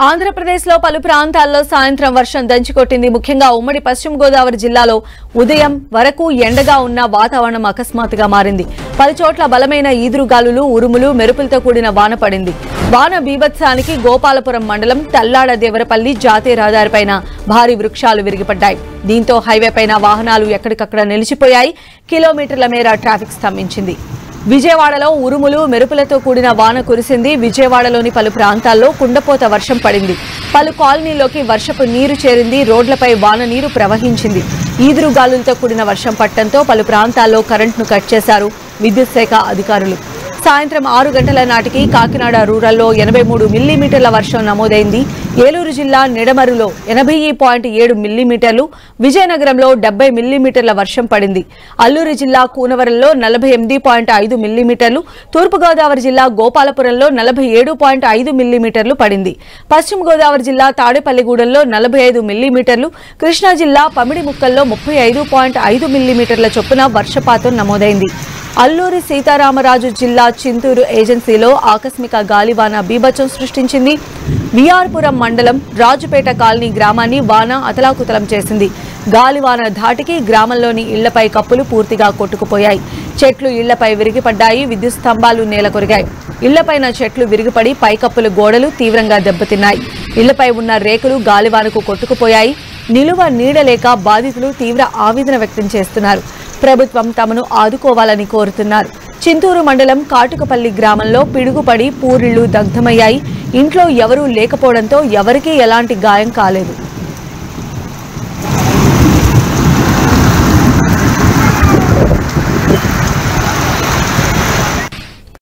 ఆంధ్రప్రదేశ్లో పలు ప్రాంతాల్లో సాయంత్రం వర్షం దంచికొట్టింది. ముఖ్యంగా ఉమ్మడి పశ్చిమ గోదావరి జిల్లాలో ఉదయం వరకు ఎండగా ఉన్న వాతావరణం అకస్మాత్తుగా మారింది. పలు చోట్ల బలమైన ఈదురుగాలులు, ఉరుములు, మెరుపులతో కూడిన వాన పడింది. వాన బీభత్సానికి గోపాలపురం మండలం తల్లాడదేవరపల్లి జాతీయ రహదారిపైన భారీ వృక్షాలు విరిగిపడ్డాయి. దీంతో హైవేపైన వాహనాలు ఎక్కడికక్కడ నిలిచిపోయాయి. కిలోమీటర్ల మేర ట్రాఫిక్ స్తంభించింది. విజయవాడలో ఉరుములు, మెరుపులతో కూడిన వాన కురిసింది. విజయవాడలోని పలు ప్రాంతాల్లో కుండపోత వర్షం పడింది. పలు కాలనీలోకి వర్షపు నీరు చేరింది. రోడ్లపై వాన నీరు ప్రవహించింది. ఈదురుగాలులతో కూడిన వర్షం పడటంతో పలు ప్రాంతాల్లో కరెంటును కట్ చేశారు విద్యుత్ శాఖ అధికారులు. సాయంత్రం 6 గంటల నాటికి కాకినాడ రూరల్లో 83 మిల్లీమీటర్ల వర్షం నమోదైంది. ఏలూరు జిల్లా నిడమరులో 80.7 మిల్లీమీటర్లు, విజయనగరంలో 70 మిల్లీమీటర్ల వర్షం పడింది. అల్లూరు జిల్లా కూనవరంలో 48.5 మిల్లీమీటర్లు, తూర్పుగోదావరి జిల్లా గోపాలపురంలో 47.5 మిల్లీమీటర్లు పడింది. పశ్చిమ గోదావరి జిల్లా తాడేపల్లిగూడెంలో 45 మిల్లీమీటర్లు, కృష్ణా జిల్లా పమిడిముక్కల్లో 35.5 మిల్లీమీటర్ల చొప్పున వర్షపాతం నమోదైంది. అల్లూరి సీతారామరాజు జిల్లా చింతూరు ఏజెన్సీలో ఆకస్మిక గాలివాన బీభత్సం సృష్టించింది. విఆర్పురం మండలం రాజుపేట కాలనీ గ్రామాన్ని వాన అతలాకుతలం చేసింది. గాలివాన ధాటికి గ్రామంలోని ఇళ్లపై కప్పులు పూర్తిగా కొట్టుకుపోయాయి. చెట్లు ఇళ్లపై విరిగిపడ్డాయి. విద్యుత్ స్తంభాలు నేలకొరిగాయి. ఇళ్లపైన చెట్లు విరిగిపడి పైకప్పుల గోడలు తీవ్రంగా దెబ్బతిన్నాయి. ఇళ్లపై ఉన్న రేకులు గాలివానకు కొట్టుకుపోయాయి. నిలువ నీడలేక బాధితులు తీవ్ర ఆవేదన వ్యక్తం చేస్తున్నారు. ప్రభుత్వం తమను ఆదుకోవాలని కోరుతున్నారు. చింతూరు మండలం కాటుకపల్లి గ్రామంలో పిడుగుపడి పూరిళ్లు దగ్ధమయ్యాయి. ఇంట్లో ఎవరూ లేకపోవడంతో ఎవరికీ ఎలాంటి గాయం కాలేదు.